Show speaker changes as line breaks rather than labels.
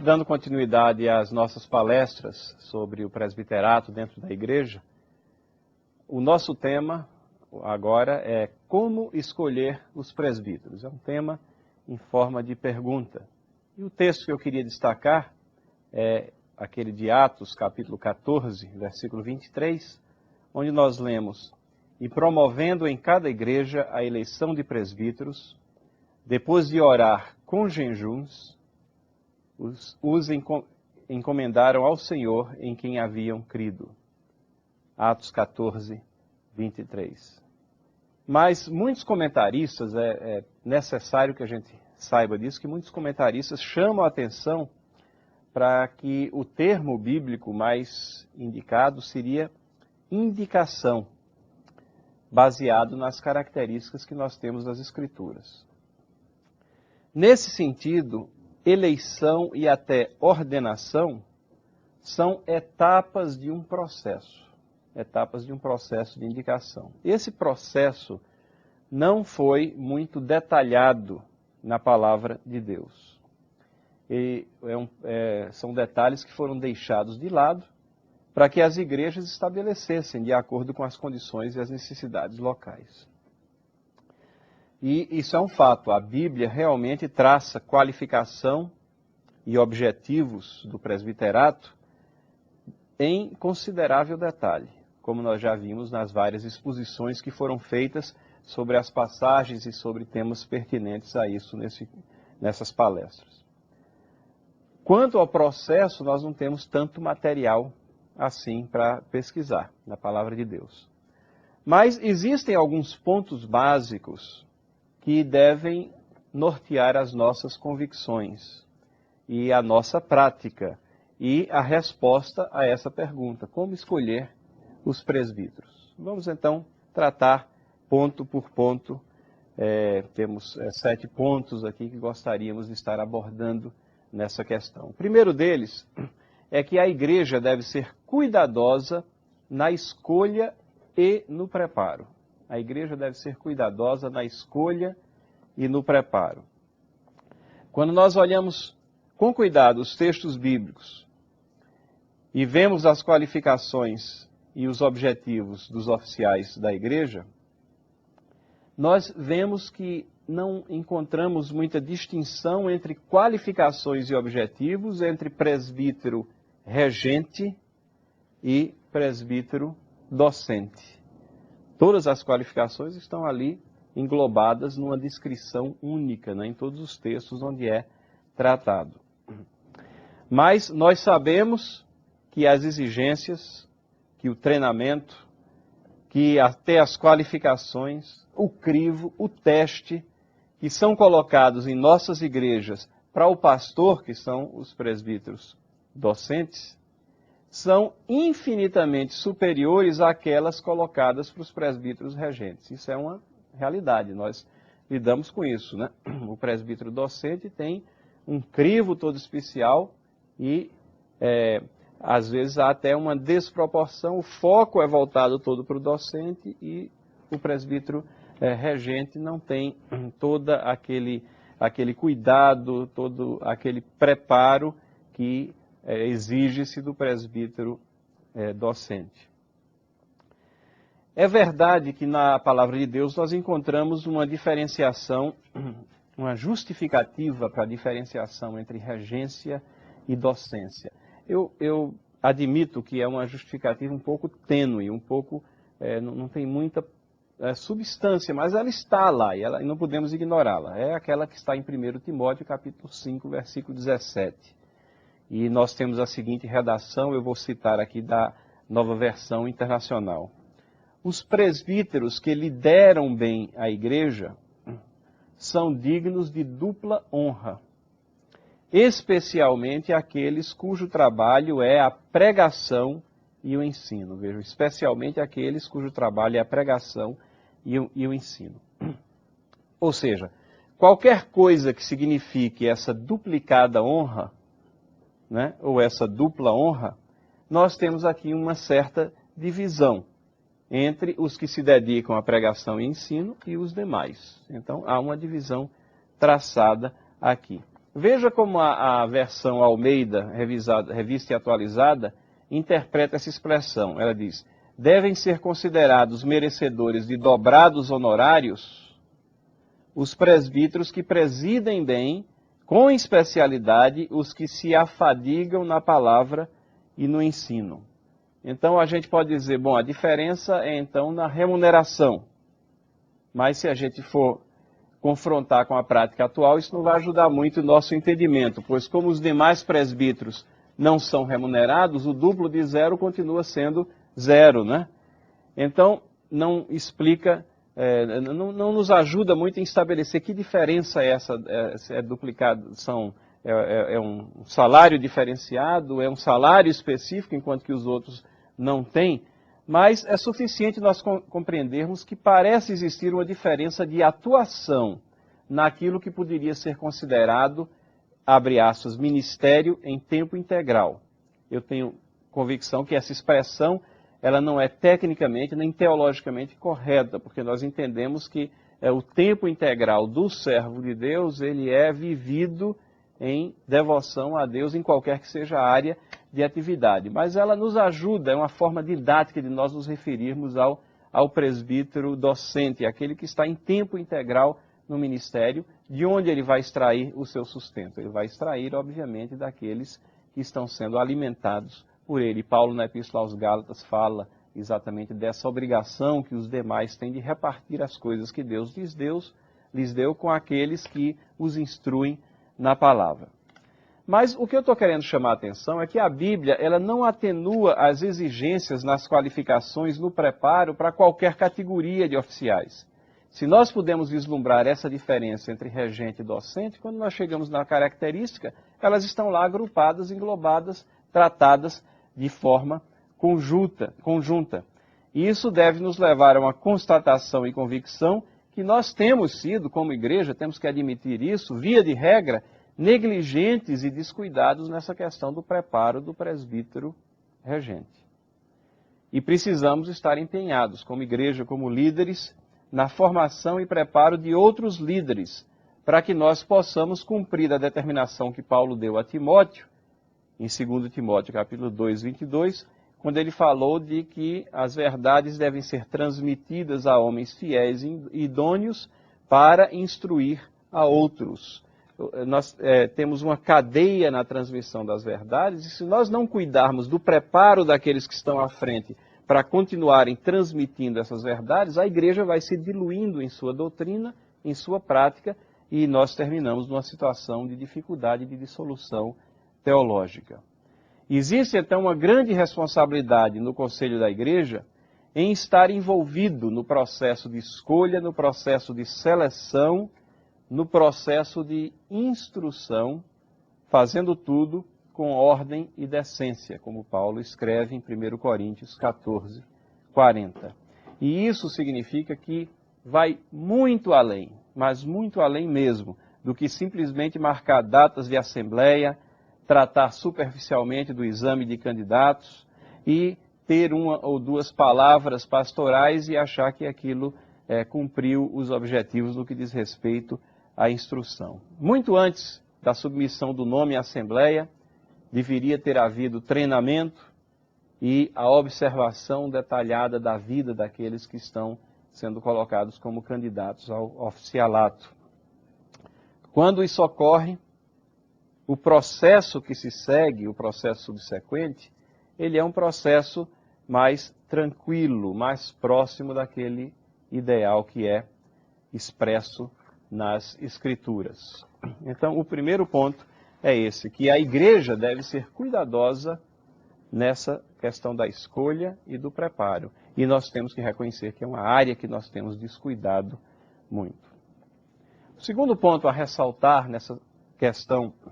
Dando continuidade às nossas palestras sobre o presbiterato dentro da igreja, o nosso tema agora é como escolher os presbíteros. É um tema em forma de pergunta. E o texto que eu queria destacar é aquele de Atos, capítulo 14, versículo 23, onde nós lemos: "E promovendo em cada igreja a eleição de presbíteros, depois de orar com jejuns, os encomendaram ao Senhor em quem haviam crido." Atos 14, 23. Mas muitos comentaristas, é necessário que a gente saiba disso, que muitos comentaristas chamam a atenção para que o termo bíblico mais indicado seria indicação, baseado nas características que nós temos das Escrituras. Nesse sentido, eleição e até ordenação são etapas de um processo de indicação. Esse processo não foi muito detalhado na palavra de Deus. São detalhes que foram deixados de lado para que as igrejas estabelecessem de acordo com as condições e as necessidades locais. E isso é um fato, a Bíblia realmente traça qualificação e objetivos do presbiterato em considerável detalhe, como nós já vimos nas várias exposições que foram feitas sobre as passagens e sobre temas pertinentes a isso nessas palestras. Quanto ao processo, nós não temos tanto material assim para pesquisar na palavra de Deus. Mas existem alguns pontos básicos que devem nortear as nossas convicções e a nossa prática e a resposta a essa pergunta: como escolher os presbíteros? Vamos então tratar ponto por ponto. Temos 7 pontos aqui que gostaríamos de estar abordando nessa questão. O primeiro deles é que a igreja deve ser cuidadosa na escolha e no preparo. A igreja deve ser cuidadosa na escolha e no preparo. Quando nós olhamos com cuidado os textos bíblicos e vemos as qualificações e os objetivos dos oficiais da igreja, nós vemos que não encontramos muita distinção entre qualificações e objetivos entre presbítero regente e presbítero docente. Todas as qualificações estão ali englobadas numa descrição única, né, em todos os textos onde é tratado. Mas nós sabemos que as exigências, que o treinamento, que até as qualificações, o crivo, o teste, que são colocados em nossas igrejas para o pastor, que são os presbíteros docentes, são infinitamente superiores àquelas colocadas para os presbíteros regentes. Isso é uma realidade, nós lidamos com isso, né? O presbítero docente tem um crivo todo especial e às vezes há até uma desproporção, o foco é voltado todo para o docente e o presbítero regente não tem todo aquele cuidado, todo aquele preparo que exige-se do presbítero docente. É verdade que na palavra de Deus nós encontramos uma diferenciação, uma justificativa para a diferenciação entre regência e docência. Eu admito que é uma justificativa um pouco tênue, um pouco, não tem muita substância, mas ela está lá e não podemos ignorá-la. É aquela que está em 1 Timóteo, capítulo 5, versículo 17. E nós temos a seguinte redação, eu vou citar aqui da Nova Versão Internacional. Os presbíteros que lideram bem a igreja são dignos de dupla honra, especialmente aqueles cujo trabalho é a pregação e o ensino. Vejam, especialmente aqueles cujo trabalho é a pregação e o ensino. Ou seja, qualquer coisa que signifique essa duplicada honra, né, ou essa dupla honra, nós temos aqui uma certa divisão entre os que se dedicam à pregação e ensino e os demais. Então, há uma divisão traçada aqui. Veja como a versão Almeida, revista e atualizada, interpreta essa expressão. Ela diz: devem ser considerados merecedores de dobrados honorários os presbíteros que presidem bem, com especialidade, os que se afadigam na palavra e no ensino. Então a gente pode dizer, bom, a diferença é então na remuneração. Mas se a gente for confrontar com a prática atual, isso não vai ajudar muito o nosso entendimento, pois como os demais presbíteros não são remunerados, o duplo de zero continua sendo zero, né? Então, não explica, não nos ajuda muito em estabelecer que diferença é essa, é duplicado, é um salário diferenciado, é um salário específico, enquanto que os outros não têm, mas é suficiente nós compreendermos que parece existir uma diferença de atuação naquilo que poderia ser considerado, abre aspas, ministério em tempo integral. Eu tenho convicção que essa expressão ela não é tecnicamente nem teologicamente correta, porque nós entendemos que o tempo integral do servo de Deus, ele é vivido em devoção a Deus em qualquer que seja a área de atividade. Mas ela nos ajuda, é uma forma didática de nós nos referirmos ao presbítero docente, aquele que está em tempo integral no ministério, de onde ele vai extrair o seu sustento. Ele vai extrair, obviamente, daqueles que estão sendo alimentados por ele. Paulo, na Epístola aos Gálatas, fala exatamente dessa obrigação que os demais têm de repartir as coisas que Deus lhes deu com aqueles que os instruem na palavra. Mas o que eu estou querendo chamar a atenção é que a Bíblia ela não atenua as exigências nas qualificações no preparo para qualquer categoria de oficiais. Se nós podemos vislumbrar essa diferença entre regente e docente, quando nós chegamos na característica, elas estão lá agrupadas, englobadas, tratadas de forma conjunta. E isso deve nos levar a uma constatação e convicção que nós temos sido, como igreja, temos que admitir isso, via de regra, negligentes e descuidados nessa questão do preparo do presbítero regente. E precisamos estar empenhados, como igreja, como líderes, na formação e preparo de outros líderes, para que nós possamos cumprir a determinação que Paulo deu a Timóteo, em 2 Timóteo capítulo 2, 22, quando ele falou de que as verdades devem ser transmitidas a homens fiéis e idôneos para instruir a outros. Nós temos uma cadeia na transmissão das verdades, e se nós não cuidarmos do preparo daqueles que estão à frente para continuarem transmitindo essas verdades, a igreja vai se diluindo em sua doutrina, em sua prática, e nós terminamos numa situação de dificuldade de dissolução teológica. Existe, então, uma grande responsabilidade no Conselho da Igreja em estar envolvido no processo de escolha, no processo de seleção, no processo de instrução, fazendo tudo com ordem e decência, como Paulo escreve em 1 Coríntios 14, 40. E isso significa que vai muito além, mas muito além mesmo, do que simplesmente marcar datas de assembleia, tratar superficialmente do exame de candidatos e ter uma ou duas palavras pastorais e achar que aquilo cumpriu os objetivos no que diz respeito à instrução. Muito antes da submissão do nome à assembleia, deveria ter havido treinamento e a observação detalhada da vida daqueles que estão sendo colocados como candidatos ao oficialato. Quando isso ocorre, o processo que se segue, o processo subsequente, ele é um processo mais tranquilo, mais próximo daquele ideal que é expresso nas Escrituras. Então, o primeiro ponto é esse, que a igreja deve ser cuidadosa nessa questão da escolha e do preparo. E nós temos que reconhecer que é uma área que nós temos descuidado muito. O segundo ponto a ressaltar nessa questão